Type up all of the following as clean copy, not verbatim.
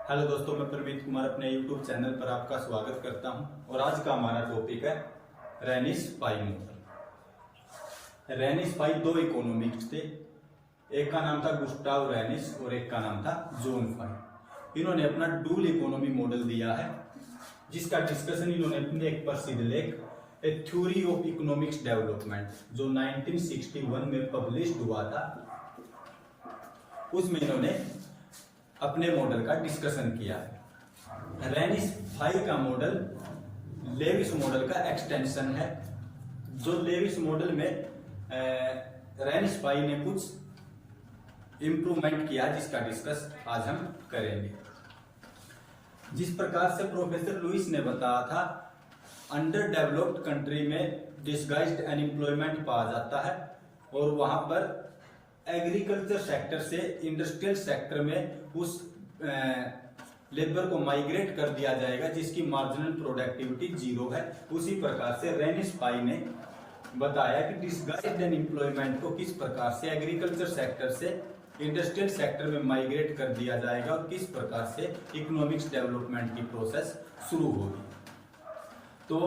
Hello दोस्तों, मैं प्रवीण कुमार अपने YouTube चैनल पर आपका स्वागत करता हूं और आज का हमारा टॉपिक है रेनिस पाई मॉडल। रेनिस पाई दो इकोनॉमिक्स थे, एक का नाम था गुस्टाव रेनिस और एक का नाम था जॉन पाई। इन्होंने अपना डुअल इकोनॉमी मॉडल दिया है, जिसका डिस्कशन इन्होंने अपने एक प्रसिद्ध लेख ए थ्योरी ऑफ इकोनॉमिक्स डेवलपमेंट जो 1961 में पब्लिश हुआ था, उसमें इन्होंने अपने मॉडल का डिस्कशन किया है। रेनिस पाई का मॉडल लेविस मॉडल का एक्सटेंशन है। जो लेविस मॉडल में रेनिस पाई ने कुछ इंप्रूवमेंट किया, जिसका डिस्कस आज हम करेंगे। जिस प्रकार से प्रोफेसर लुइस ने बताया था, अंडर डेवलप्ड कंट्री में डिसगाइज्ड अनएम्प्लॉयमेंट पाया जाता है और वहां पर एग्रीकल्चर सेक्टर से इंडस्ट्रियल सेक्टर में उस लेबर को माइग्रेट कर दिया जाएगा जिसकी मार्जिनल प्रोडक्टिविटी जीरो है। उसी प्रकार से रेनिस पाई ने बताया कि डिसगाइज्ड अनएम्प्लॉयमेंट को किस प्रकार से एग्रीकल्चर सेक्टर से इंडस्ट्रियल सेक्टर में माइग्रेट कर दिया जाएगा और किस प्रकार से इकोनॉमिक्स डेवलपमेंट की प्रोसेस शुरू होगी। तो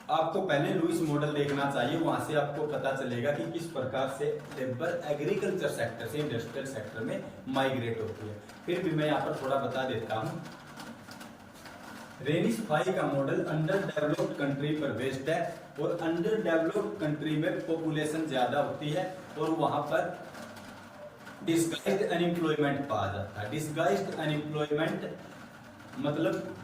आपको पहले लुइस मॉडल देखना चाहिए, वहां से आपको पता चलेगा कि किस प्रकार से लेबर एग्रीकल्चर सेक्टर से इंडस्ट्रियल सेक्टर में माइग्रेट होती है। फिर भी मैं यहाँ पर थोड़ा बता देता हूं। रेनिस पाई का मॉडल अंडर डेवलप्ड कंट्री पर बेस्ड है और अंडर डेवलप्ड कंट्री में पॉपुलेशन ज्यादा होती है और वहां पर डिसगाइज्ड अनएम्प्लॉयमेंट पाया जाता है। डिसगाइज्ड अनएम्प्लॉयमेंट मतलब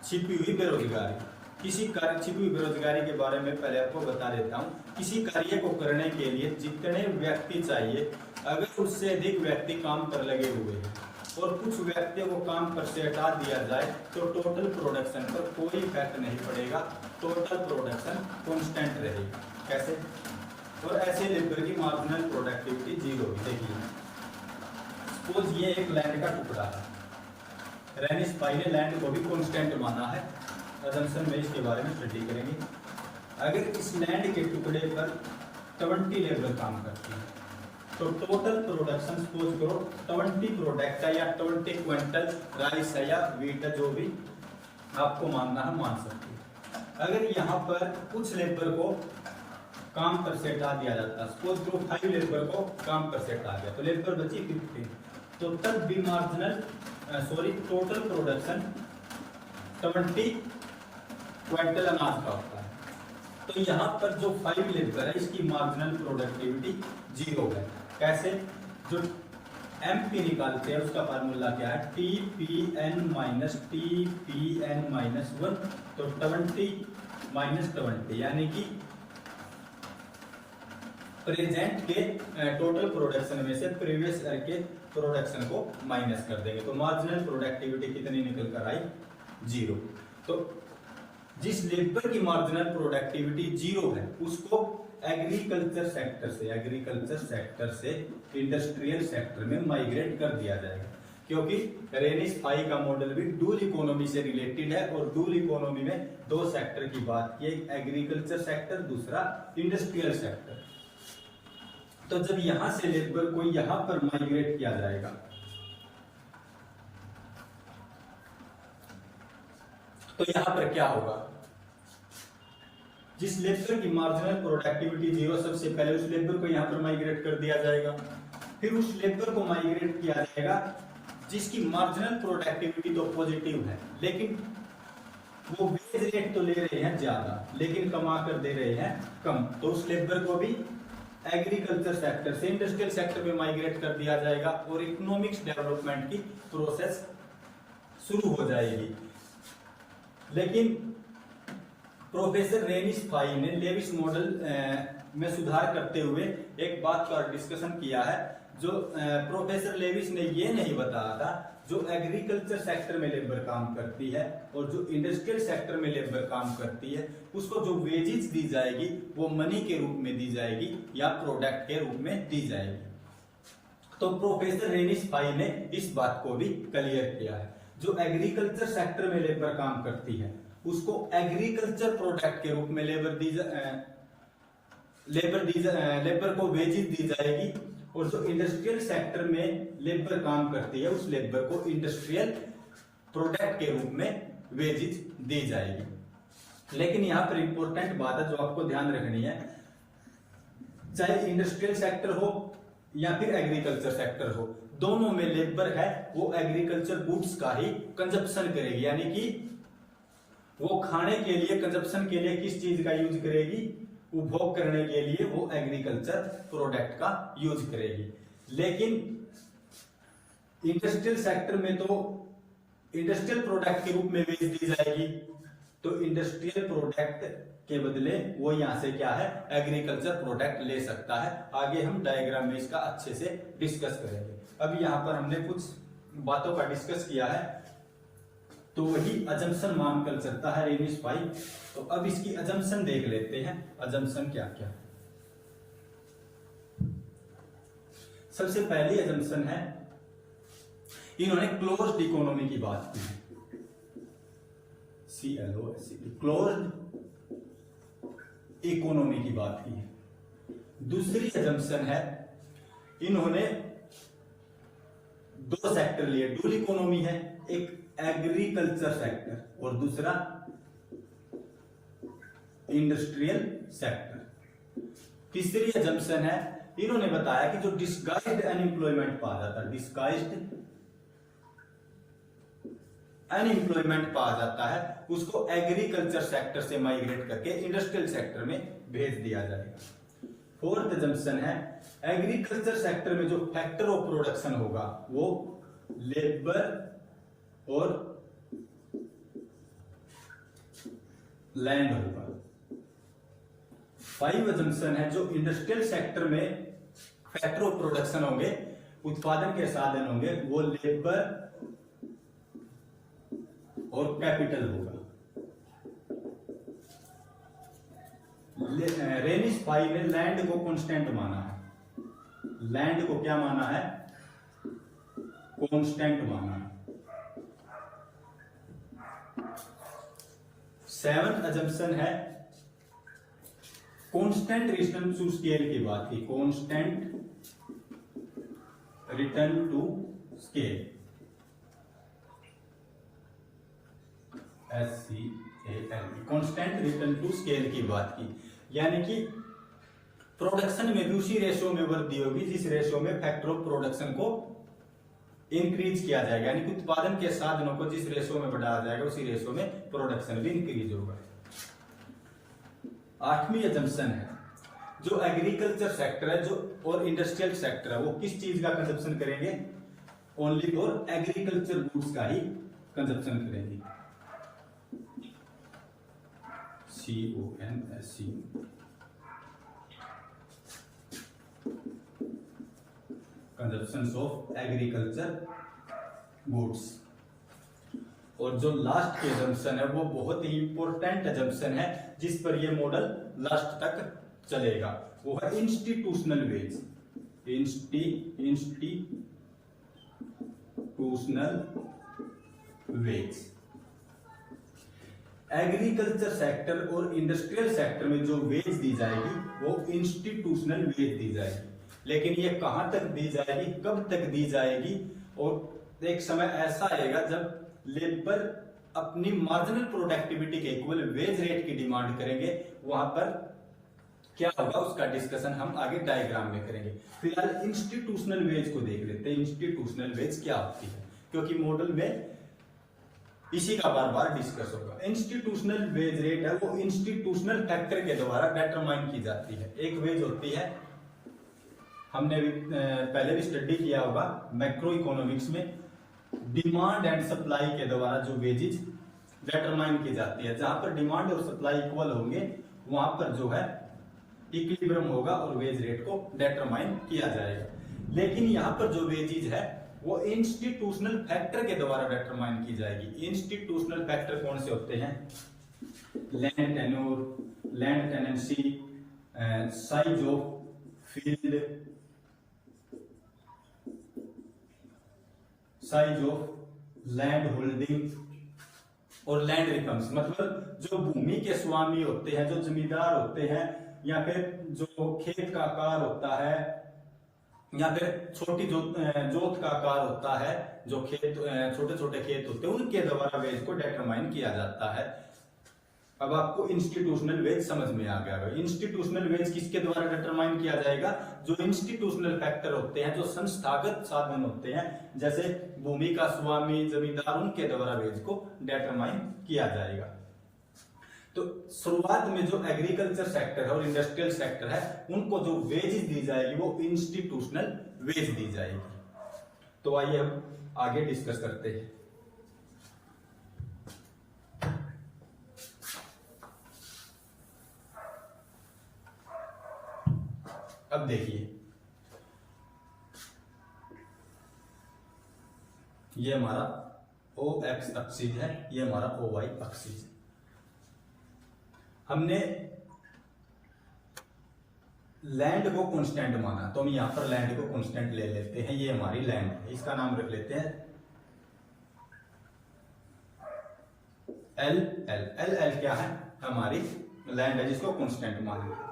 छिपी हुई बेरोजगारी। किसी कार्य छिपी हुई बेरोजगारी के बारे में पहले आपको बता देता हूं। किसी कार्य को करने के लिए जितने व्यक्ति चाहिए, अगर उससे अधिक व्यक्ति काम पर लगे हुए हैं और कुछ व्यक्तियों को काम पर से हटा दिया जाए तो टोटल प्रोडक्शन पर कोई इफेक्ट नहीं पड़ेगा, टोटल प्रोडक्शन कांस्टेंट रहेगी। कैसे? और ऐसे लेबर की मार्जिनल प्रोडक्टिविटी जीरो भी। देखिए, सपोज ये एक लैंड का टुकड़ा है। रेनिस पाई ने लैंड को भी कांस्टेंट माना है। अजम्पशन में इसके बारे में स्टडी करेंगे। अगर इस लैंड के टुकड़े पर 20 लेबर काम करती है तो टोटल प्रोडक्शन सपोज करो 20 प्रोडक्ट है या 20 क्विंटल राइस है या वीट है, जो भी आपको मानना है मान सकते हैं। अगर यहाँ पर कुछ लेबर को काम पर से हटा दिया जाता, सपोज करो 5 लेबर को काम पर से हटा दिया तो लेबर बची 50, तो तब भी टोटल प्रोडक्शन 20 क्विंटल अनाज का होता है। तो यहाँ पर जो 5 लेबर है इसकी मार्जिनल प्रोडक्टिविटी जीरो है। कैसे? जो एमपी निकालते हैं उसका फार्मूला क्या है? TPN माइनस TPN माइनस 1, तो 20 माइनस 20 यानी कि प्रेजेंट के टोटल प्रोडक्शन में से प्रीवियस ईयर के प्रोडक्शन को माइनस कर देंगे तो मार्जिनल प्रोडक्टिविटी कितनी निकल कर आई? जीरो। तो जिस लेबर की मार्जिनल प्रोडक्टिविटी जीरो है उसको एग्रीकल्चर सेक्टर से इंडस्ट्रियल सेक्टर में माइग्रेट कर दिया जाएगा, क्योंकि रेनिस पाई का मॉडल भी डुअल इकोनॉमी से रिलेटेड है और डुअल इकोनॉमी में दो सेक्टर की बात की, एक एग्रीकल्चर सेक्टर, दूसरा इंडस्ट्रियल सेक्टर। तो जब यहां से लेबर को यहां पर माइग्रेट किया जाएगा तो यहां पर क्या होगा? जिस लेबर की मार्जिनल प्रोडक्टिविटी जीरो, सबसे पहले उस लेबर को यहां पर माइग्रेट कर दिया जाएगा। फिर उस लेबर को माइग्रेट किया जाएगा जिसकी मार्जिनल प्रोडक्टिविटी तो पॉजिटिव है, लेकिन वो वेज रेट तो ले रहे हैं ज्यादा लेकिन कमा कर दे रहे हैं कम, तो उस लेबर को भी एग्रीकल्चर सेक्टर से इंडस्ट्रियल सेक्टर में माइग्रेट कर दिया जाएगा और इकोनॉमिक्स डेवलपमेंट की प्रोसेस शुरू हो जाएगी। लेकिन प्रोफेसर रेनिस पाई ने लेविस मॉडल में सुधार करते हुए एक बात का डिस्कशन किया है। जो प्रोफेसर लेविस ने ये नहीं बताया था, जो एग्रीकल्चर सेक्टर में लेबर काम करती है और जो इंडस्ट्रियल सेक्टर में लेबर काम करती है उसको जो वेजेस दी जाएगी वो मनी के रूप में दी जाएगी या प्रोडक्ट के रूप में दी जाएगी। तो प्रोफेसर रेनिस पाई ने इस बात को भी क्लियर किया है। जो एग्रीकल्चर सेक्टर में लेबर काम करती है उसको एग्रीकल्चर प्रोडक्ट के रूप में लेबर को वेजेस दी जाएगी और जो इंडस्ट्रियल सेक्टर में लेबर काम करती है उस लेबर को इंडस्ट्रियल प्रोडक्ट के रूप में वेजेस दी जाएगी। लेकिन यहां पर इंपॉर्टेंट बात है जो आपको ध्यान रखनी है, चाहे इंडस्ट्रियल सेक्टर हो या फिर एग्रीकल्चर सेक्टर हो, दोनों में लेबर है वो एग्रीकल्चर गुड्स का ही कंजप्शन करेगी, यानी कि वो खाने के लिए कंजप्शन के लिए किस चीज का यूज करेगी, उपभोग करने के लिए वो एग्रीकल्चर प्रोडक्ट का यूज करेगी। लेकिन इंडस्ट्रियल सेक्टर में तो इंडस्ट्रियल प्रोडक्ट के रूप में बेच दी जाएगी, तो इंडस्ट्रियल प्रोडक्ट के बदले वो यहां से क्या है, एग्रीकल्चर प्रोडक्ट ले सकता है। आगे हम डायग्राम में इसका अच्छे से डिस्कस करेंगे। अब यहां पर हमने कुछ बातों का डिस्कस किया है, तो वही अजम्पशन मानकर चलता है रेनिश भाई। तो अब इसकी अजम्पशन देख लेते हैं, अजम्पशन क्या क्या। सबसे पहली अजम्पशन है, इन्होंने क्लोज्ड इकोनॉमी की बात की, CLOSD, क्लोज्ड इकोनॉमी की बात की है। दूसरी अजम्पशन है, इन्होंने दो सेक्टर लिए, डुअल इकोनॉमी है, एक एग्रीकल्चर सेक्टर और दूसरा इंडस्ट्रियल सेक्टर। तीसरी अजम्पशन है, इन्होंने बताया कि जो डिस्गाइज्ड अनएम्प्लॉयमेंट पाया जाता है, डिस्गाइज्ड अनएम्प्लॉयमेंट पाया जाता है, उसको एग्रीकल्चर सेक्टर से माइग्रेट करके इंडस्ट्रियल सेक्टर में भेज दिया जाएगा। फोर्थ अजम्पशन है, एग्रीकल्चर सेक्टर में जो फैक्टर ऑफ प्रोडक्शन होगा वो लेबर और लैंड होगा। फाइव अजम्पशन है, जो इंडस्ट्रियल सेक्टर में फैक्टर ऑफ प्रोडक्शन होंगे, उत्पादन के साधन होंगे, वो लेबर और कैपिटल होगा। रेनिश भाई ने लैंड को कांस्टेंट माना है, लैंड को क्या माना है, कांस्टेंट माना है। सेवंथ अजम्पशन है, कांस्टेंट रिटर्न टू स्केल की बात की, constant return to scale, SCAL, constant return to scale की बात की, यानी कि प्रोडक्शन में भी उसी रेशियो में वृद्धि होगी जिस रेशियो में फैक्टर ऑफ प्रोडक्शन को इंक्रीज किया जाएगा, यानी कि उत्पादन के साधनों को जिस रेशियो में बढ़ाया जाएगा उसी रेशियो में प्रोडक्शन भी इंक्रीज होगा। आठवीं अजम्पशन है, जो एग्रीकल्चर सेक्टर है जो और इंडस्ट्रियल सेक्टर है वो किस चीज का कंजप्शन करेंगे, ओनली फॉर एग्रीकल्चर गुड्स का ही कंजप्शन करेंगे। CONSC, consumption of agriculture goods. और जो लास्ट की अजम्पशन है वो बहुत ही इंपॉर्टेंट अजम्पशन है जिस पर ये मॉडल लास्ट तक चलेगा, वो है institutional wage, institutional wage. Agriculture sector और इंडस्ट्रियल सेक्टर में जो वेज दी जाएगी वो इंस्टीट्यूशनल वेज दी जाएगी, लेकिन ये कहां तक दी जाएगी, कब तक दी जाएगी, और एक समय ऐसा आएगा जब लेबर अपनी मार्जिनल प्रोडक्टिविटी के इक्वल वेज रेट की डिमांड करेंगे, वहां पर क्या होगा उसका डिस्कशन हम आगे डायग्राम में करेंगे। फिलहाल इंस्टीट्यूशनल वेज को देख लेते हैं, इंस्टीट्यूशनल वेज क्या होती है, क्योंकि मॉडल में इसी का बार बार डिस्कस होगा। इंस्टीट्यूशनल वेज रेट है वो इंस्टीट्यूशनल फैक्टर के द्वारा डिटरमाइन की जाती है। एक वेज होती है, हमने भी पहले भी स्टडी किया होगा मैक्रो इकोनॉमिक्स में, डिमांड एंड सप्लाई के द्वारा जो वेजेज डिटरमाइन की जाती है, जहां पर डिमांड और सप्लाई इक्वल होंगे वहां पर जो है इक्विलिब्रियम होगा और वेज रेट को डिटरमाइन किया जाएगा। लेकिन यहां पर जो वेजेज है वो इंस्टीट्यूशनल फैक्टर के द्वारा डिटरमाइन की जाएगी। इंस्टीट्यूशनल फैक्टर कौन से होते हैं, land tenure, land tenancy, size of field, size of land holding और लैंड रिकम्स, मतलब जो भूमि के स्वामी होते हैं, जो जमींदार होते हैं, या फिर जो खेत का आकार होता है, या फिर छोटी जोत का आकार होता है, जो खेत छोटे छोटे खेत होते हैं उनके द्वारा वेज को डिटरमाइन किया जाता है। अब आपको इंस्टीट्यूशनल वेज समझ में आ गया। इंस्टीट्यूशनल वेज किसके द्वारा डिटरमाइन किया जाएगा? जो इंस्टीट्यूशनल फैक्टर होते हैं, जो संस्थागत साधन होते हैं, जैसे भूमि का स्वामी, जमींदार, उनके द्वारा वेज को डिटरमाइन किया जाएगा। तो शुरुआत में जो एग्रीकल्चर सेक्टर है और इंडस्ट्रियल सेक्टर है, उनको जो वेज दी जाएगी वो इंस्टीट्यूशनल वेज दी जाएगी। तो आइए हम आगे डिस्कस करते हैं। अब देखिए, ये हमारा ओ एक्स एक्सिस है, ये हमारा ओ वाई एक्सिस है। हमने लैंड को कांस्टेंट माना, तो हम यहां पर लैंड को कांस्टेंट ले लेते हैं। ये हमारी लैंड है, इसका नाम रख लेते हैं एल। एल एल एल क्या है? हमारी लैंड है जिसको कांस्टेंट मान लिया।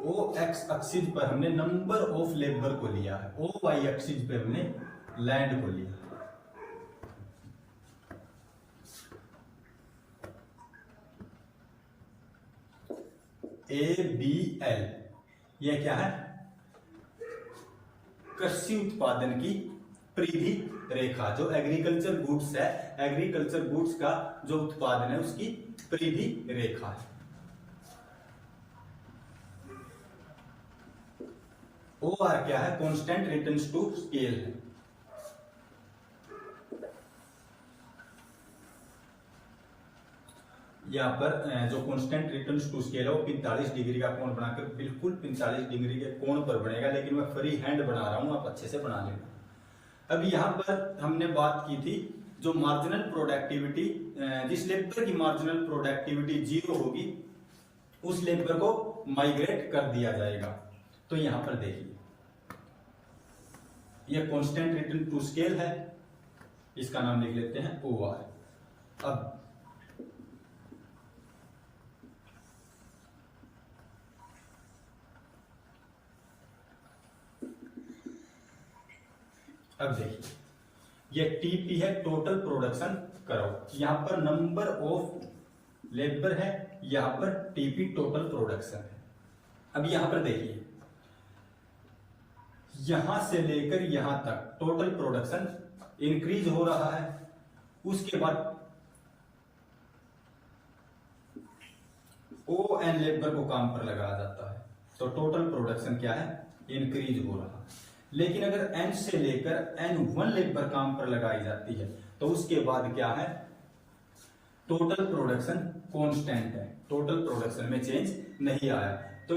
ओ एक्स एक्सिस पर हमने नंबर ऑफ लेबर को लिया है, ओ वाई एक्सिस पे हमने लैंड को लिया। ए बी एल, यह क्या है? कृषि उत्पादन की परिधि रेखा। जो एग्रीकल्चर गुड्स है, एग्रीकल्चर गुड्स का जो उत्पादन है उसकी परिधि रेखा है। ओ आर क्या है? कांस्टेंट रिटर्न्स टू स्केल है। यहाँ पर जो कांस्टेंट रिटर्न्स टू स्केल है वो 45 डिग्री का कोण बनाकर, बिल्कुल 45 डिग्री के कोण पर बनेगा, लेकिन मैं फ्री हैंड बना रहा हूं, आप अच्छे से बना लेना। अब यहाँ पर हमने बात की थी जो मार्जिनल प्रोडक्टिविटी, जिस लेबर की मार्जिनल प्रोडक्टिविटी 0 होगी उस लेबर को माइग्रेट कर दिया जाएगा। तो यहां पर देखिए, यह कांस्टेंट रिटर्न टू स्केल है, इसका नाम लिख लेते हैं ओ आर। अब देखिए, ये टीपी है, टोटल प्रोडक्शन करो। यहां पर नंबर ऑफ लेबर है, यहां पर टीपी टोटल प्रोडक्शन है। अब यहां पर देखिए, यहां से लेकर यहां तक टोटल प्रोडक्शन इंक्रीज हो रहा है, उसके बाद ओ एन लेबर को काम पर लगाया जाता है, तो टोटल प्रोडक्शन क्या है? इंक्रीज हो रहा है। लेकिन अगर एन से लेकर एन 1 लेबर काम पर लगाई जाती है तो उसके बाद क्या है? टोटल प्रोडक्शन कांस्टेंट है, टोटल प्रोडक्शन में चेंज नहीं आया। तो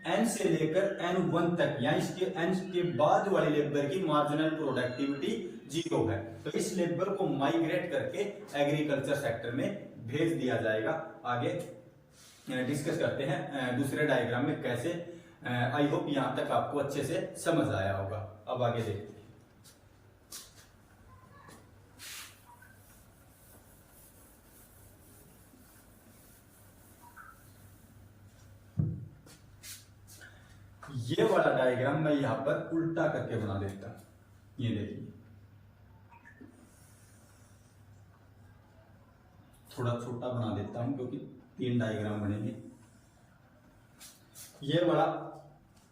एन से लेकर एन 1 तक, या इसके एन के बाद वाली लेबर की मार्जिनल प्रोडक्टिविटी 0 है, तो इस लेबर को माइग्रेट करके एग्रीकल्चर सेक्टर में भेज दिया जाएगा। आगे डिस्कस करते हैं दूसरे डायग्राम में कैसे। आई होप यहां तक आपको अच्छे से समझ आया होगा। अब आगे देखते हैं। ये वाला डायग्राम मैं यहां पर उल्टा करके बना देता हूं। ये देखिए, थोड़ा छोटा बना देता हूं क्योंकि 3 डायग्राम बनेंगे। ये वाला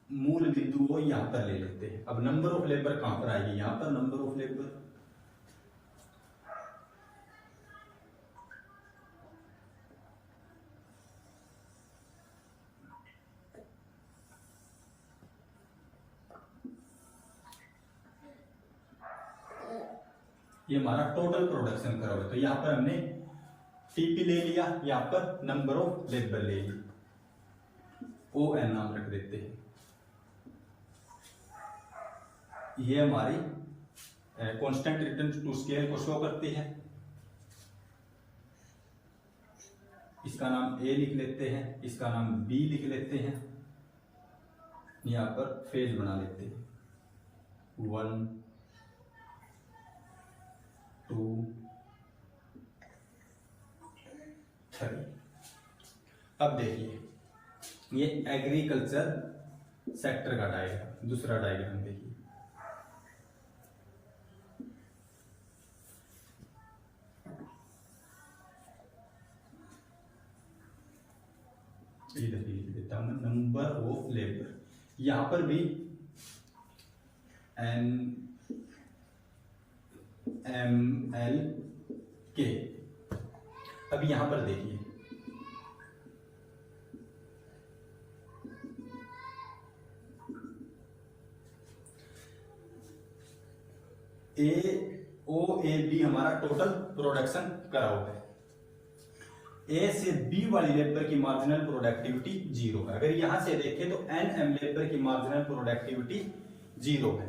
मूल बिंदु वो यहां पर ले लेते हैं। अब नंबर ऑफ लेबर कहां पर आएगी? यहां पर नंबर ऑफ लेबर। ये हमारा टोटल प्रोडक्शन कर्व है, तो यहां पर हमने टीपी ले लिया, यहां पर नंबर ऑफ लेबर ले ली, ओ एन नाम रख देते हैं। ये हमारी कांस्टेंट रिटर्न टू स्केल को शो करती है, इसका नाम ए लिख लेते हैं, इसका नाम बी लिख लेते हैं, यहां पर फेज बना लेते हैं 1 2 3। अब देखिए, ये एग्रीकल्चर सेक्टर का डायग्राम, दूसरा डायग्राम देखिए। इधर ही लिख देता हूं मैं, नंबर ऑफ लेबर, यहां पर भी NMLK। अब यहां पर देखिए, AOAB हमारा टोटल प्रोडक्शन करा हुआ है। ए से बी वाली लेबर की मार्जिनल प्रोडक्टिविटी 0 है। अगर यहां से देखें तो NM लेबर की मार्जिनल प्रोडक्टिविटी 0 है।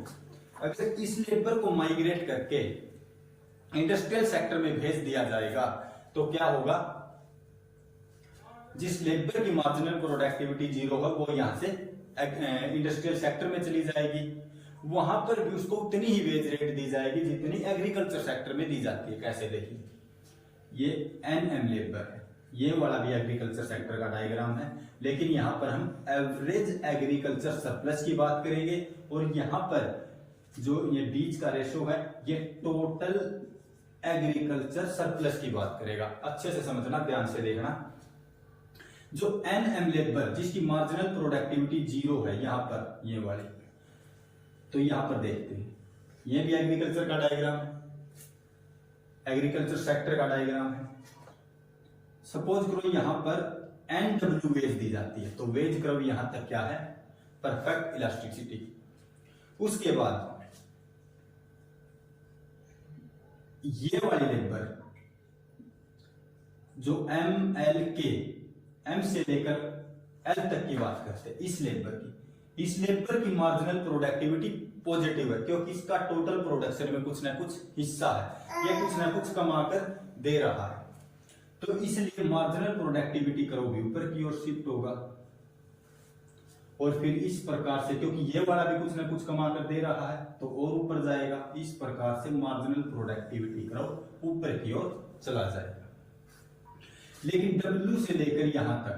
अगर इस लेबर को माइग्रेट करके इंडस्ट्रियल सेक्टर में भेज दिया जाएगा तो क्या होगा, जिस लेबर की मार्जिनल प्रोडक्टिविटी 0 है वो यहां से इंडस्ट्रियल सेक्टर में चली जाएगी, वहां पर भी उसको उतनी ही वेज रेट दी जाएगी जितनी एग्रीकल्चर सेक्टर में दी जाती है। कैसे देखिए, ये NM लेबर है, ये वाला भी एग्रीकल्चर सेक्टर का डायग्राम है, लेकिन यहां पर हम एवरेज एग्रीकल्चर सरप्लस की बात करेंगे, और यहां पर जो ये बीच का रेशो है ये टोटल एग्रीकल्चर सरप्लस की बात करेगा। अच्छे से समझना, ध्यान से देखना। जो NM लेबर जिसकी मार्जिनल प्रोडक्टिविटी 0 है यहां पर, ये वाली, तो यहां पर देखते हैं, ये भी एग्रीकल्चर का डायग्राम है, एग्रीकल्चर सेक्टर का डायग्राम है। सपोज करो यहां पर NW वेज दी जाती है, तो वेज कर्व यहां तक क्या है, परफेक्ट इलास्टिसिटी। उसके बाद ये वाली लेबर जो MLK, M से लेकर L तक की बात करते हैं, इस लेबर की मार्जिनल प्रोडक्टिविटी पॉजिटिव है, क्योंकि इसका टोटल प्रोडक्शन में कुछ ना कुछ हिस्सा है, ये कुछ ना कुछ कमाकर दे रहा है, तो इसलिए मार्जिनल प्रोडक्टिविटी कर्व भी ऊपर की ओर शिफ्ट होगा। और फिर इस प्रकार से, क्योंकि ये वाला भी कुछ ना कुछ कमा कर दे रहा है तो और ऊपर जाएगा, इस प्रकार से मार्जिनल प्रोडक्टिविटी कर्व ऊपर की ओर चला जाएगा। लेकिन W से लेकर यहां तक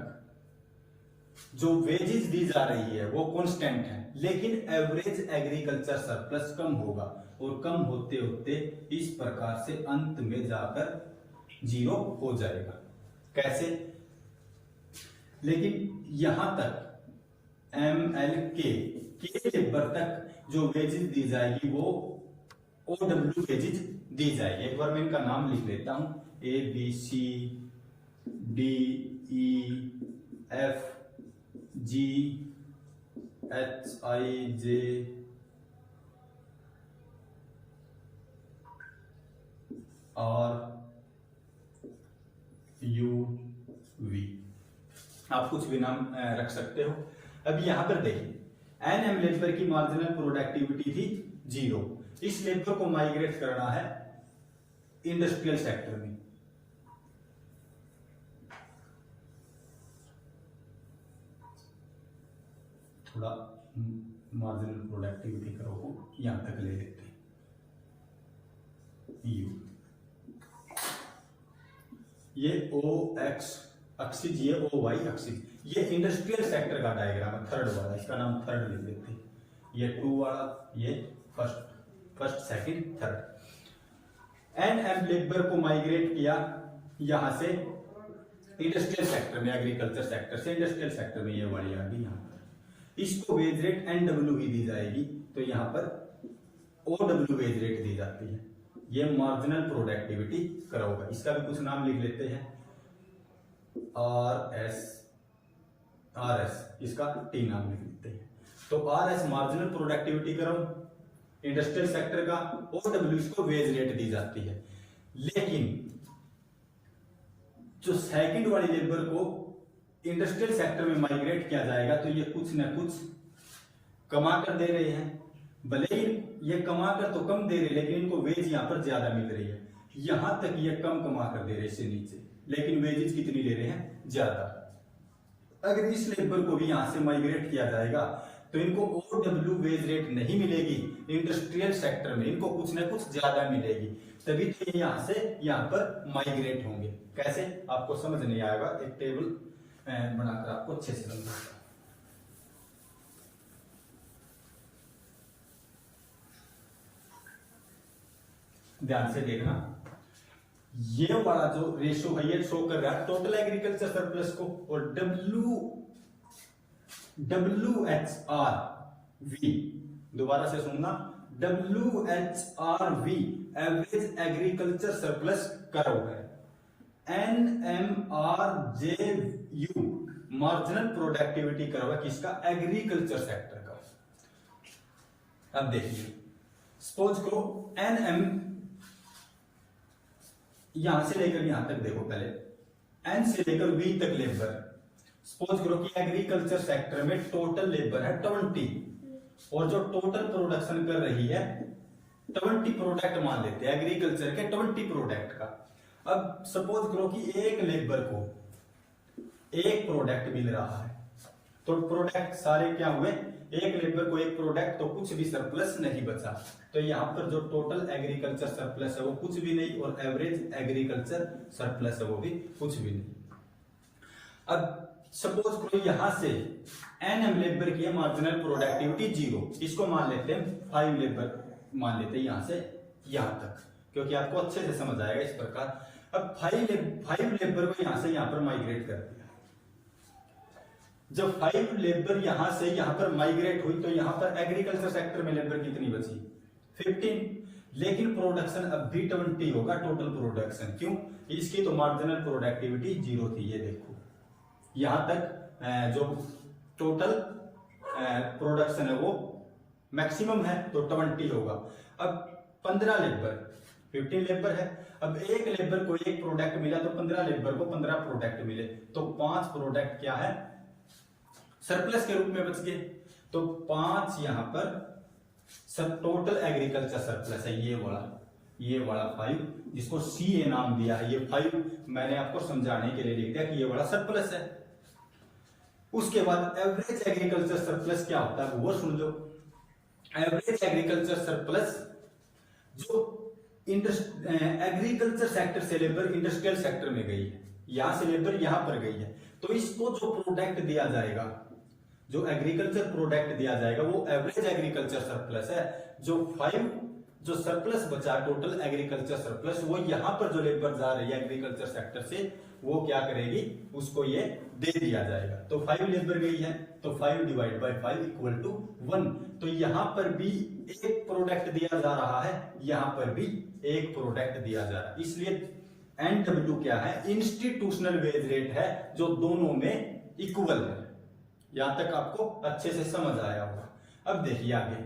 जो वेजेस दी जा रही है वो कांस्टेंट है, लेकिन एवरेज एग्रीकल्चर सरप्लस कम होगा, और कम होते होते इस प्रकार से अंत में जाकर 0 हो जाएगा। कैसे, लेकिन यहां तक MLK के लेबर तक जो वेजेस दी जाएगी वो OW वेजेस दी जाएगी। एक बार मैं इनका नाम लिख लेता हूं, ABCDEFGHIJRUV, आप कुछ भी नाम रख सकते हो। अब यहां पर देखिए, NM लेबर की मार्जिनल प्रोडक्टिविटी थी 0, इस लेबर को माइग्रेट करना है इंडस्ट्रियल सेक्टर में। थोड़ा मार्जिनल प्रोडक्टिविटी करो को यहां तक ले लेते हैं, U, ये OX एक्सिस, ये OY एक्सिस, ये इंडस्ट्रियल सेक्टर का डायग्राम है, थर्ड वाला, इसका नाम थर्ड लिख देते हैं, ये 2 वाला, ये first second third. NM labour को माइग्रेट किया यहां से इंडस्ट्रियल सेक्टर में, एग्रीकल्चर सेक्टर से इंडस्ट्रियल सेक्टर में, ये वाली आ गई यहां पर। इसको वेज रेट NW ही दी जाएगी, तो यहां पर OW वेज रेट दी जाती है। ये मार्जिनल प्रोडक्टिविटी कर्व होगा, इसका भी कुछ नाम लिख लेते हैं, RS, इसका T नाम लिख लेते हैं। तो RS marginal productivity curve industrial sector का, OW इसको वेज रेट दी जाती है। लेकिन जो सेकंड वाली लेबर को इंडस्ट्रियल सेक्टर में माइग्रेट किया जाएगा तो ये कुछ ना कुछ कमा कर दे रहे हैं, भले ही ये कमा कर तो कम दे रहे, लेकिन इनको वेज यहां पर ज्यादा मिल रही है। यहां तक ये कम कमा कर दे रहे इससे नीचे, लेकिन वेजेस कितनी ले रहे हैं, ज्यादा। अगर इस लेबर को भी यहां से माइग्रेट किया जाएगा तो इनको OW वेज रेट नहीं मिलेगी इंडस्ट्रियल सेक्टर में, इनको कुछ ना कुछ ज्यादा मिलेगी, तभी तो ये यहां से यहां पर माइग्रेट होंगे। कैसे, आपको समझ नहीं आएगा, एक टेबल बनाकर आपको अच्छे से समझाऊंगा। ध्यान से देखना, ये वाला जो रेशो है ये शो कर रहा है टोटल एग्रीकल्चर सरप्लस को, और W WHRV, दोबारा से सुनना, WHRV average agriculture surplus curve है, NMRJU मार्जिनल प्रोडक्टिविटी कर्व है, किसका? एग्रीकल्चर सेक्टर का। अब देखिए, सपोज करो NM, यहां से लेकर यहां तक देखो, पहले N से लेकर V तक लेबर। सपोज करो कि एग्रीकल्चर सेक्टर में टोटल लेबर है 20, और जो टोटल प्रोडक्शन कर रही है 20 प्रोडक्ट मान लेते हैं एग्रीकल्चर के 20 प्रोडक्ट का। अब सपोज करो कि एक लेबर को एक प्रोडक्ट मिल रहा है, तो प्रोडक्ट सारे क्या हुए? एक लेबर को एक प्रोडक्ट, तो कुछ भी सरप्लस नहीं बचा। तो यहां पर जो टोटल एग्रीकल्चर सरप्लस है वो कुछ भी नहीं, और एवरेज एग्रीकल्चर सरप्लस है वो भी कुछ भी नहीं। अब सपोज करो यहां से NM लेबर की है मार्जिनल प्रोडक्टिविटी 0, इसको मान लेते हैं 5 लेबर मान लेते हैं यहां से यहां तक, क्योंकि आपको अच्छे से समझ आएगा इस प्रकार। अब 5 लेबर को यहां से यहां पर माइग्रेट कर दिया। जब 5 लेबर यहां से यहां पर माइग्रेट हुई, तो यहां पर एग्रीकल्चर सेक्टर में लेबर कितनी बची? 15। लेकिन प्रोडक्शन अब भी 20 होगा टोटल प्रोडक्शन। क्यों? इसकी तो मार्जिनल प्रोडक्टिविटी 0 थी। ये देखो यहां तक जो टोटल प्रोडक्शन है वो मैक्सिमम है, तो 20 होगा। अब 15 लेबर, 15 लेबर है। अब एक लेबर को एक प्रोडक्ट मिला, तो 15 लेबर को 15 प्रोडक्ट मिले, तो 5 प्रोडक्ट क्या है? सरप्लस के रूप में बच गए। तो 5 यहां पर सब टोटल एग्रीकल्चर सरप्लस है, ये वाला 5, जिसको CA नाम दिया है। ये 5 मैंने आपको समझाने के लिए लिख दिया कि ये वाला सरप्लस है। उसके बाद एवरेज एग्रीकल्चर सरप्लस क्या होता है वो सुन लो। एवरेज एग्रीकल्चर सरप्लस जो एग्रीकल्चर सेक्टर से लेबर इंडस्ट्रियल सेक्टर में गई है, यहां से लेबर यहां पर गई है, तो इसको जो प्रोडक्ट दिया जाएगा, जो एग्रीकल्चर प्रोडक्ट दिया जाएगा, वो एवरेज एग्रीकल्चर सरप्लस है। जो 5 जो सरप्लस बचा टोटल एग्रीकल्चर सरप्लस, वो यहां पर जो लेबर जा रही है एग्रीकल्चर सेक्टर से, वो क्या करेगी? उसको ये दे दिया जाएगा। तो 5 लेबर गई है, तो 5 डिवाइड बाय 5 इक्वल टू 1। तो यहां पर भी एक प्रोडक्ट दिया जा रहा है, यहां पर भी एक प्रोडक्ट दिया जा रहा है, इसलिए NW क्या है? इंस्टीट्यूशनल वेज रेट है, जो दोनों में इक्वल है। यहां तक आपको अच्छे से समझ आया होगा। अब देखिए आगे,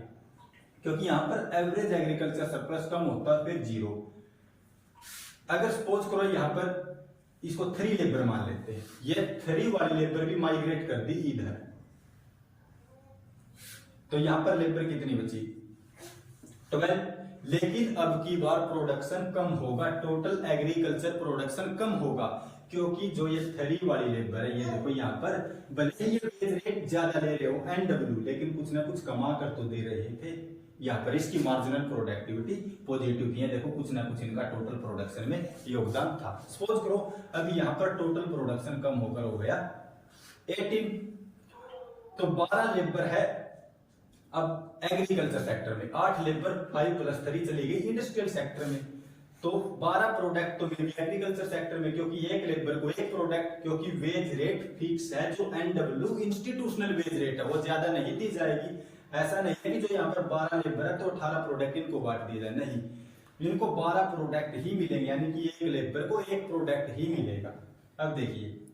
क्योंकि यहां पर एवरेज एग्रीकल्चर सरप्लस कम होता है, फिर 0। अगर सपोज करो यहां पर इसको 3 लेबर मान लेते हैं, ये 3 वाली लेबर भी माइग्रेट कर दी इधर, तो यहां पर लेबर कितनी बची? 12। लेकिन अब की बार प्रोडक्शन कम होगा, टोटल एग्रीकल्चर प्रोडक्शन कम होगा, क्योंकि जो ये 3 वाली लेबर है, ये देखो यहाँ पर भले ये वेज रेट ज्यादा ले रहे हो NW, लेकिन कुछ ना कुछ कमा कर तो दे रहे थे। यहाँ पर इसकी मार्जिनल प्रोडक्टिविटी पॉजिटिव थी, देखो कुछ ना कुछ इनका टोटल प्रोडक्शन में योगदान था। सपोज करो अभी यहाँ पर टोटल प्रोडक्शन कम होकर हो गया 18, तो 12 लेबर है अब एग्रीकल्चर सेक्टर में, 8 लेबर 5 + 3 चली गई इंडस्ट्रियल सेक्टर में, तो 12 प्रोडक्ट तो मिल गया एग्रीकल्चर सेक्टर में, क्योंकि एक लेबर को एक प्रोडक्ट, क्योंकि वेज रेट फिक्स है। जो NW इंस्टीट्यूशनल वेज रेट है वो ज्यादा नहीं दी जाएगी। ऐसा नहीं है कि जो यहाँ पर 12 लेबर है तो 18 प्रोडक्ट इनको बांट दिए जाए, नहीं, इनको 12 प्रोडक्ट ही मिलेंगे, यानी कि एक लेबर को एक प्रोडक्ट ही मिलेगा। अब देखिए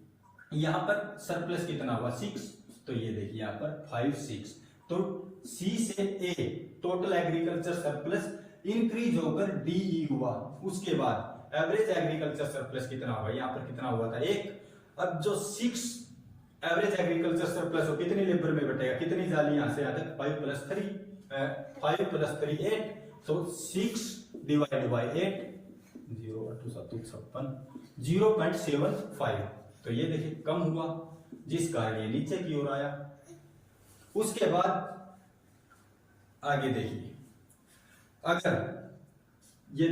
यहाँ पर सरप्लस कितना हुआ? 6, तो ये देखिए यहाँ पर 5 6, तो C से A total agriculture surplus increase होकर DE हुआ। उसके बाद एवरेज एग्रीकल्चर सरप्लस कितना हुआ? यहाँ पर कितना हुआ था? 1। अब जो 6 एवरेज एग्रीकल्चर सरप्लस हो कितनी लेबर में बटेगा? कितनी जाली यहां से यहां तक? 5 + 3, 5 + 3 8, तो 6 डिवाइड बाय 8, 0.75, तो ये देखिए कम हुआ, जिस कारण ये नीचे की ओर आया। उसके बाद आगे देखिए, अगर ये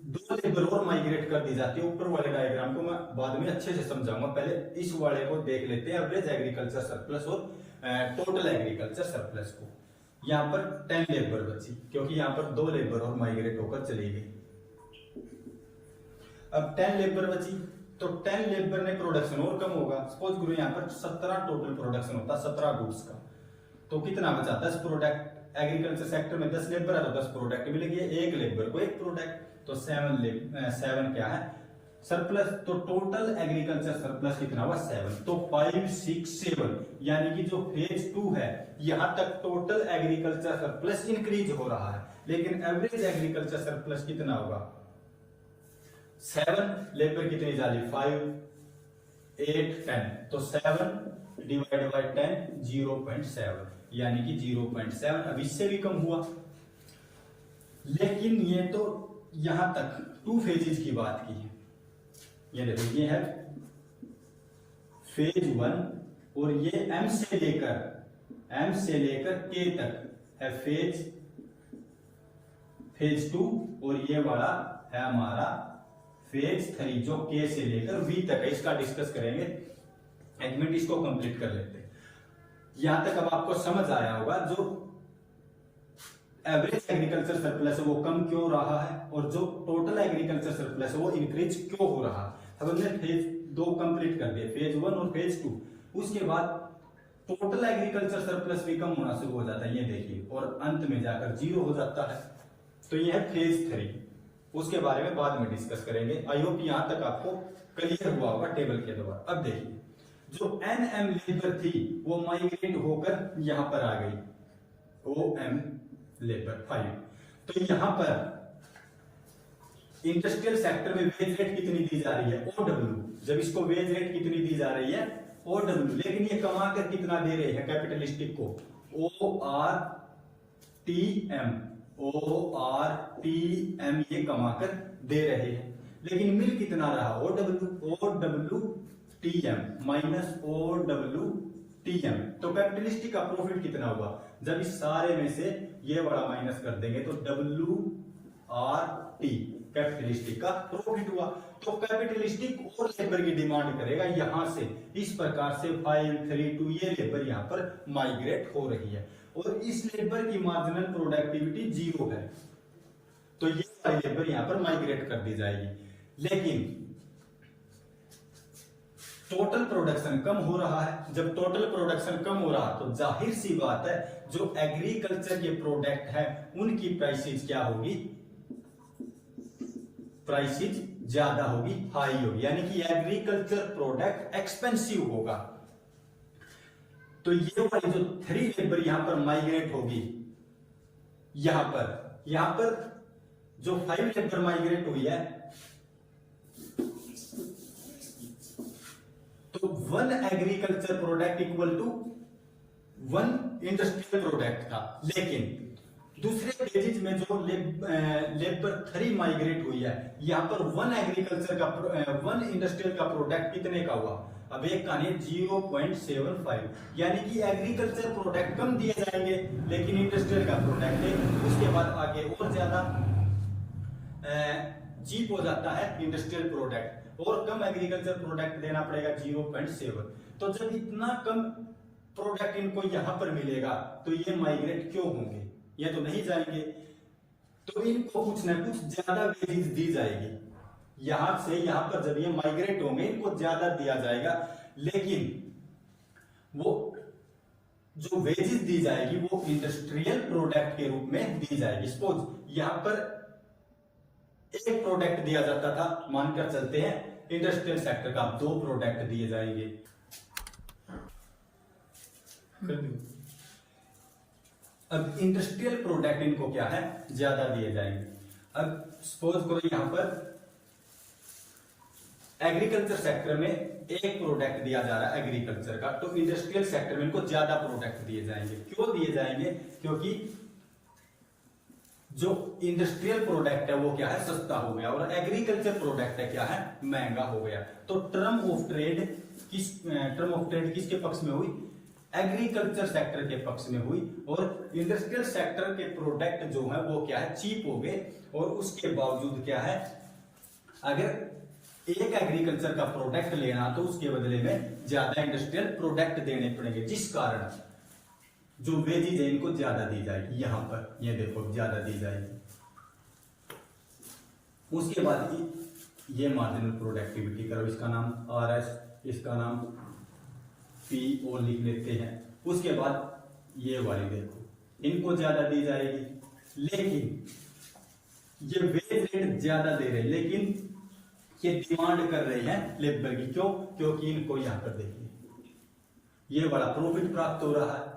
2 लेबर और माइग्रेट कर दी जाती है, ऊपर वाले डायग्राम को मैं बाद में अच्छे से समझाऊंगा, पहले इस वाले को देख लेते हैं, एवरेज एग्रीकल्चर सरप्लस और टोटल एग्रीकल्चर सरप्लस को। यहां पर 10 लेबर बची, क्योंकि यहां पर 2 लेबर और माइग्रेट होकर चली गई। अब 10 लेबर बची, तो 10 लेबर ने प्रोडक्शन और कम होगा। सपोज करो यहाँ पर 17 टोटल प्रोडक्शन होता है 17 गुड्स का, तो कितना बचा 10 प्रोडक्ट। एग्रीकल्चर सेक्टर में 10 लेबर है तो 10 प्रोडक्ट मिलेगी, एक लेबर को एक प्रोडक्ट, तो 7 क्या है सरप्लस। तो टोटल एग्रीकल्चर सरप्लस कितना हुआ 7, तो 5 6 7, यानी कि जो फेज 2 है यहां तक टोटल एग्रीकल्चर सरप्लस इंक्रीज हो रहा है, लेकिन एवरेज एग्रीकल्चर सरप्लस कितना होगा 7, लेबर कितनी जाली 5 8 10, तो 7 डिवाइड बाय 10 0.7, यानी कि 0.7, अब इससे भी कम हुआ। लेकिन ये तो यहां तक 2 फेजेज की बात की है। ये देखो ये है फेज 1 और ये M से लेकर K तक है फेज 2, और ये वाला है हमारा फेज 3 जो K से लेकर V तक है। इसका डिस्कस करेंगे, एक मिनट इसको कंप्लीट कर लेते हैं। यहां तक अब आपको समझ आया होगा जो एवरेज एग्रीकल्चर सरप्लस है वो कम क्यों रहा है और जो टोटल एग्रीकल्चर सरप्लस है वो इंक्रीज क्यों हो रहा है। अब हमने फेज 2 कंप्लीट कर दिया, फेज 1 और फेज 2। उसके बाद टोटल एग्रीकल्चर सरप्लस भी कम होना शुरू हो जाता है, ये देखिए, और अंत में जाकर 0 हो जाता है। तो ये है फेज 3, उसके बारे में बाद में डिस्कस करेंगे। आई होप यहां तक आपको क्लियर हुआ होगा टेबल के द्वारा। अब देखिए जो NM लेबर थी वो माइग्रेट होकर यहां पर आ गई, OM लेबर 5। तो यहां पर इंडस्ट्रियल सेक्टर में वेज रेट कितनी दी जा रही है OW, जब इसको वेज रेट कितनी दी जा रही है OW, लेकिन ये कमा कर कितना दे रहे हैं कैपिटलिस्टिक को ORTM ये कमा कर दे रहे हैं। लेकिन मिल कितना रहा OWTM माइनस OWTM, तो कैपिटलिस्टिक का प्रॉफिट कितना हुआ जब इस सारे में से ये वाला माइनस कर देंगे तो WRT कैपिटलिस्टिक का प्रॉफिट हुआ। तो कैपिटलिस्टिक और लेबर की डिमांड करेगा यहां से, इस प्रकार से 5 3 2 ये लेबर यहां पर माइग्रेट हो रही है, और इस लेबर की मार्जिनल प्रोडक्टिविटी 0 है, तो ये वाली लेबर यहां पर माइग्रेट कर दी जाएगी। लेकिन टोटल प्रोडक्शन कम हो रहा है, जब टोटल प्रोडक्शन कम हो रहा तो जाहिर सी बात है जो एग्रीकल्चर के प्रोडक्ट है उनकी प्राइसेज क्या होगी, प्राइसेज ज्यादा होगी, हाई होगी, यानी कि एग्रीकल्चर प्रोडक्ट एक्सपेंसिव होगा। तो ये वाली जो 3 लेबर यहां पर माइग्रेट होगी, यहां पर जो 5 लेबर माइग्रेट हुई है, तो 1 agriculture product equal to 1 industrial product था। लेकिन दूसरे पेजेज में जो लेबर 3 माइग्रेट हुई है, यहां पर 1 एग्रीकल्चर का 1 इंडस्ट्रियल का प्रोडक्ट कितने का हुआ, अब एक का नहीं 0.75, यानी कि एग्रीकल्चर प्रोडक्ट कम दिए जाएंगे लेकिन इंडस्ट्रियल का प्रोडक्ट है, उसके बाद आगे और ज्यादा चीप हो जाता है इंडस्ट्रियल प्रोडक्ट, और कम एग्रीकल्चर प्रोडक्ट देना पड़ेगा 0.7। तो जब इतना कम प्रोडक्ट इनको यहां पर मिलेगा तो ये माइग्रेट क्यों होंगे, ये तो नहीं जाएंगे, तो इनको कुछ ना कुछ ज्यादा वेजेस दी जाएगी। यहां से यहां पर जब ये माइग्रेट होंगे इनको ज्यादा दिया जाएगा, लेकिन वो जो वेजेस दी जाएगी वो इंडस्ट्रियल प्रोडक्ट के रूप में दी जाएगी। सपोज यहां पर एक प्रोडक्ट दिया जाता था, मानकर चलते हैं इंडस्ट्रियल सेक्टर का 2 प्रोडक्ट दिए जाएंगे। अब इंडस्ट्रियल प्रोडक्ट इनको क्या है ज्यादा दिए जाएंगे। अब सपोज करो यहां पर एग्रीकल्चर सेक्टर में एक प्रोडक्ट दिया जा रहा है एग्रीकल्चर का, तो इंडस्ट्रियल सेक्टर में इनको ज्यादा प्रोडक्ट दिए जाएंगे। क्यों दिए जाएंगे, क्योंकि जो इंडस्ट्रियल प्रोडक्ट है वो क्या है सस्ता हो गया, और एग्रीकल्चर प्रोडक्ट है क्या है महंगा हो गया। तो टर्म ऑफ ट्रेड किसके पक्ष में हुई, एग्रीकल्चर सेक्टर के पक्ष में हुई, और इंडस्ट्रियल सेक्टर के प्रोडक्ट जो है वो क्या है चीप हो गए, और उसके बावजूद क्या है अगर एक एग्रीकल्चर का प्रोडक्ट लेना तो उसके बदले में ज्यादा इंडस्ट्रियल प्रोडक्ट देने पड़ेंगे, जिस कारण जो वेजेज है इनको ज्यादा दी जाएगी। यहां पर ये देखो ज्यादा दी जाएगी। उसके बाद ये मार्जिनल प्रोडक्टिविटी करो, इसका नाम RS, इसका नाम PO लिख लेते हैं। उसके बाद ये वाली देखो, इनको ज्यादा दी जाएगी, लेकिन ये वेज रेट ज्यादा दे रहे हैं, लेकिन ये डिमांड कर रहे हैं लेबर की। क्यों? क्योंकि इनको यहां पर देखिए ये बड़ा प्रॉफिट प्राप्त हो रहा है।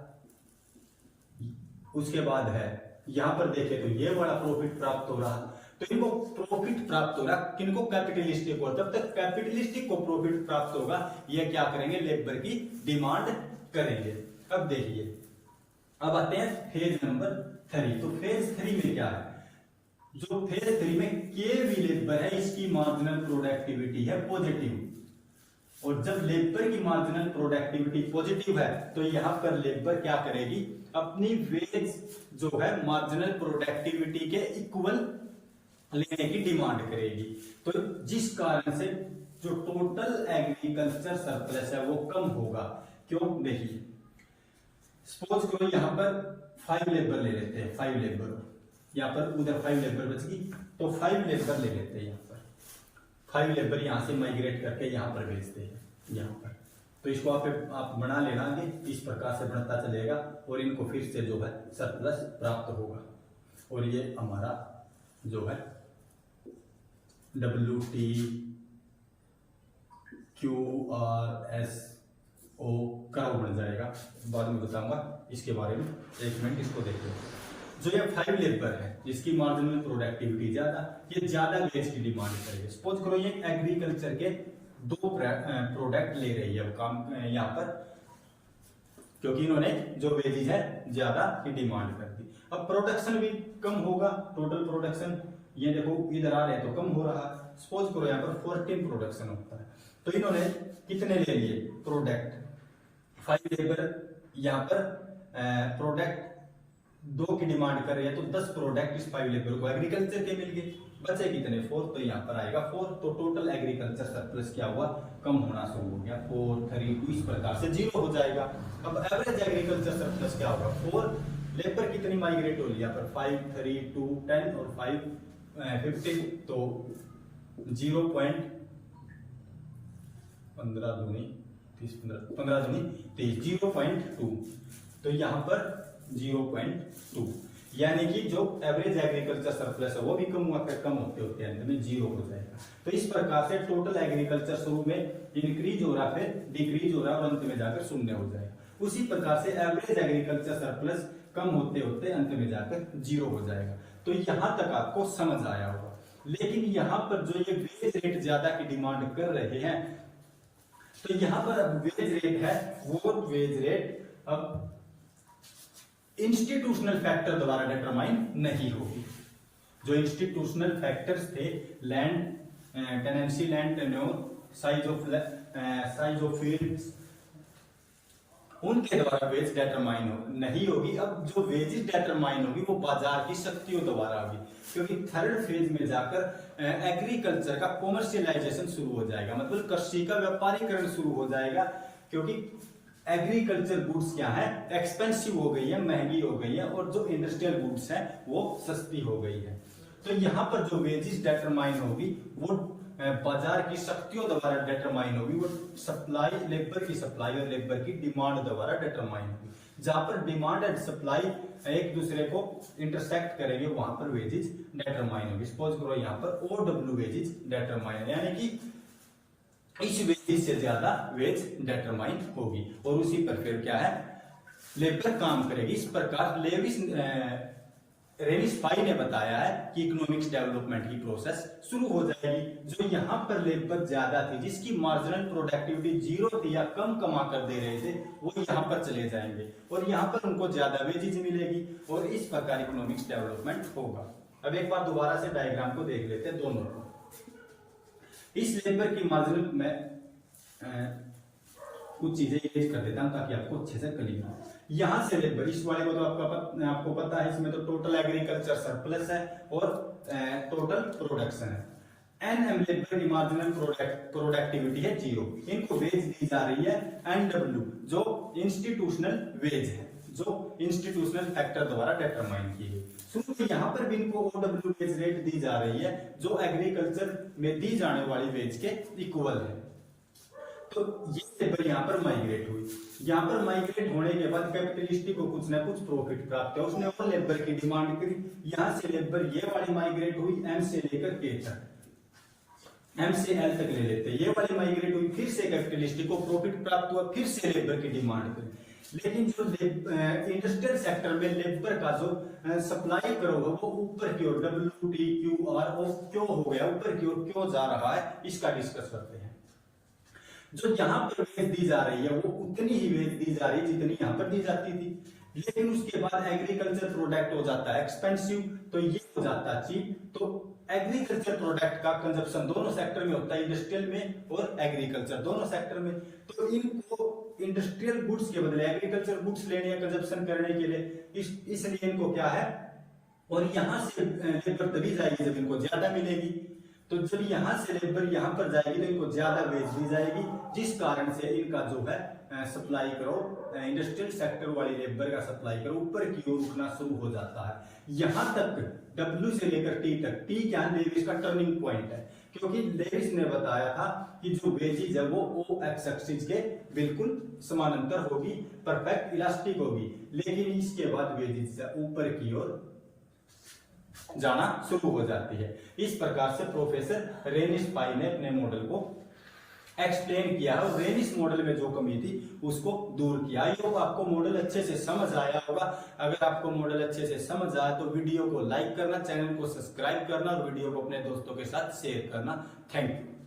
उसके बाद है यहां पर देखे तो ये बड़ा प्रॉफिट प्राप्त हो रहा है। तो इनको प्रॉफिट प्राप्त हो रहा, किनको? कैपिटलिस्टिक को। जब तक कैपिटलिस्टिक को प्रॉफिट प्राप्त होगा, ये क्या करेंगे? लेबर की डिमांड करेंगे। अब देखिए, अब आते हैं फेज नंबर 3। तो फेज 3 में क्या है? जो फेज 3 में के भी लेबर है, इसकी मार्जिनल प्रोडक्टिविटी है पॉजिटिव। और जब लेबर की मार्जिनल प्रोडक्टिविटी पॉजिटिव है, तो यहां पर लेबर क्या करेगी? अपनी वेज जो है मार्जिनल प्रोडक्टिविटी के इक्वल लेने की डिमांड करेगी। तो जिस कारण से जो टोटल एग्रीकल्चर सरप्लस है वो कम होगा। क्यों? देखिए, सपोज करो यहां पर 5 लेबर ले लेते हैं, 5 लेबर, यहां पर उधर 5 लेबर बच गई, तो 5 लेबर ले लेते हैं। यहां पर 5 लेबर यहां से माइग्रेट करके यहां पर भेजते हैं, यहां पर। तो इसको आप बना लेना कि इस प्रकार से बढ़ता चलेगा और इनको फिर से जो है सरप्लस प्राप्त होगा। और ये हमारा जो है WTQRSO कर्व बन जाएगा। बाद में बताऊंगा इसके बारे में, एक मिनट इसको देख लो। जो ये 5 लेबर है जिसकी मार्जिनल प्रोडक्टिविटी ज्यादा, ये ज्यादा वेज की डिमांड करेगी। सपोज करो ये एग्रीकल्चर के 2 प्रोडक्ट ले रही है काम यहाँ पर, क्योंकि इन्होंने जो वेजेज है ज्यादा की डिमांड कर दी। अब प्रोडक्शन भी कम होगा, टोटल प्रोडक्शन ये देखो इधर आ रहे हैं तो कम हो रहा है। सपोज करो यहाँ पर 14 प्रोडक्शन होता है, तो इन्होंने कितने ले लिए प्रोडक्ट? 5 लेबर यहाँ पर प्रोडक्ट 2 की डिमांड कर रही है, तो 10 प्रोडक्ट इस 5 लेबर को एग्रीकल्चर के मिल गए। बचे कितने? 4, तो यहाँ पर आएगा 4। तो टोटल एग्रीकल्चर सरप्लस क्या हुआ? कम होना शुरू हो गया। 4, 3, 2 इस प्रकार से 0 हो जाएगा। अब एवरेज एग्रीकल्चर सरप्लस क्या होगा? 4 लेबर कितनी माइग्रेट हो रही है यहाँ पर? 5, 3, 2, 10 और 5, 15, तो 0.15 दूनी 30, 15 दूनी 30, 0.2। तो यहाँ पर 0.2, यानी कि जो एवरेज एग्रीकल्चर सरप्लस है वो भी कम हुआ, कम होते होते अंत में 0 हो जाएगा। तो इस प्रकार से टोटल एग्रीकल्चर शुरू में इंक्रीज हो रहा, फिर डिक्रीज हो रहा और अंत में जाकर शून्य हो जाएगा। उसी प्रकार से एवरेज एग्रीकल्चर सरप्लस कम होते होते अंत में जाकर 0 हो जाएगा। तो यहां तक आपको समझ आया होगा। लेकिन यहां पर जो ये वेज रेट ज्यादा की डिमांड कर रहे हैं, तो यहां पर अब वेज रेट है, वो वेज रेट अब इंस्टीट्यूशनल फैक्टर द्वारा डिटरमाइन नहीं होगी। जो इंस्टीट्यूशनल फैक्टर्स थे, land tenancy, land tenure, size of fields, उनके द्वारा वेज डिटरमाइन नहीं होगी। अब जो वेजेस डिटरमाइन होगी वो बाजार की शक्तियों द्वारा होगी, क्योंकि थर्ड फेज में जाकर एग्रीकल्चर का कॉमर्शियलाइजेशन शुरू हो जाएगा, मतलब कृषि का व्यापारीकरण शुरू हो जाएगा। क्योंकि एग्रीकल्चर गुड्स क्या है? एक्सपेंसिव हो गई है, महंगी हो गई है, और जो इंडस्ट्रियल गुड्स है वो सस्ती हो गई है। तो यहाँ पर जो वेजेस डिटरमाइन होगी वो बाजार की शक्तियों द्वारा डिटरमाइन होगी, वो सप्लाई, लेबर की सप्लाई और लेबर की डिमांड द्वारा डिटरमाइन होगी। जहां पर डिमांड एंड सप्लाई एक दूसरे को इंटरसेक्ट करेंगे वहां पर वेजेस डिटरमाइन होगी। सपोज करो यहाँ पर OW वेजेस डिटरमाइन, यानी कि इस वेजेस से ज्यादा वेज डिटरमाइन होगी, और उसी पर फिर क्या है? लेबर काम करेगी। इस प्रकार रेविस पाई ने बताया है कि इकोनॉमिक्स डेवलपमेंट की प्रोसेस शुरू हो जाएगी। जो यहाँ पर लेबर ज्यादा थी, जिसकी मार्जिनल प्रोडक्टिविटी 0 थी या कम कमा कर दे रहे थे, वो यहाँ पर चले जाएंगे और यहाँ पर उनको ज्यादा वेजेज मिलेगी, और इस प्रकार इकोनॉमिक्स डेवलपमेंट होगा। अब एक बार दोबारा से डायग्राम को देख लेते हैं दोनों को। इस लेबर की मार्जिनल में कुछ चीजें यूज कर देता हूं ताकि आपको अच्छे से क्लियर हो। यहां से लेबर, इस वाले को तो आपको पता है, इसमें तो टोटल एग्रीकल्चर सरप्लस है और टोटल प्रोडक्शन है। एनएम लेबर की मार्जिनल प्रोडक्टिविटी है 0, इनको वेज दी जा रही है NW जो इंस्टीट्यूशनल वेज है, जो इंस्टीट्यूशनल फैक्टर द्वारा डिटरमाइन की गई। शुरू में यहाँ पर भी इनको OW वेज रेट दी जा रही है जो एग्रीकल्चर में दी जाने वाली वेज के इक्वल है। तो ये लेबर यहाँ पर माइग्रेट हुई, यहाँ पर माइग्रेट होने के बाद कैपिटलिस्ट को कुछ ना कुछ प्रॉफिट प्राप्त है, उसने और लेबर की डिमांड करी, यहाँ से लेबर ये वाली माइग्रेट हुई M से लेकर K तक, M से L तक ले लेते, ये वाली माइग्रेट हुई, फिर से कैपिटलिस्ट को प्रॉफिट प्राप्त हुआ, फिर से लेबर की डिमांड करी। लेकिन जो इंडस्ट्रियल सेक्टर में लेबर का जो सप्लाई करो है वो ऊपर की ओर WTQR क्यों हो गया, ऊपर की ओर क्यों जा रहा है, इसका डिस्कस करते हैं। जो यहाँ पर वेज दी जा रही है वो उतनी ही वेज दी जा रही है जितनी यहाँ पर दी जाती थी, लेकिन उसके बाद एग्रीकल्चर प्रोडक्ट हो जाता है एक्सपेंसिव, तो ये हो जाता है चीप। तो एग्रीकल्चर प्रोडक्ट का कंजप्शन दोनों सेक्टर में होता है, इंडस्ट्रियल में और एग्रीकल्चर दोनों सेक्टर में। तो इनको इंडस्ट्रियल गुड्स के बदले एग्रीकल्चर गुड्स लेने या कंजप्शन करने के लिए इसलिए इनको क्या है, और यहाँ से लेबर तभी जाएगी जब इनको ज्यादा मिलेगी। तो जब यहाँ से लेबर यहाँ पर जाएगी तो इनको ज्यादा वेज दी जाएगी, जिस कारण से इनका जो है सप्लाई करो इंडस्ट्रियल सेक्टर वाली लेबर का सप्लाई करो ऊपर की ओर उठना शुरू हो जाता है। यहाँ तक W से लेकर T तक, T क्या लेविस का टर्निंग पॉइंट है, क्योंकि लेविस ने बताया था कि जो वेजेज है वो O एक्स एक्सिस के बिल्कुल समानांतर होगी, परफेक्ट इलास्टिक होगी, लेकिन इसके बाद वेजेज ऊपर की ओर जाना शुरू हो जाती है। इस प्रकार से प्रोफेसर रेनिस पाई ने अपने मॉडल को एक्सप्लेन किया है और रेनिस मॉडल में जो कमी थी उसको दूर किया। आई होप आपको मॉडल अच्छे से समझ आया होगा। अगर आपको मॉडल अच्छे से समझ आया तो वीडियो को लाइक करना, चैनल को सब्सक्राइब करना और वीडियो को अपने दोस्तों के साथ शेयर करना। Thank you.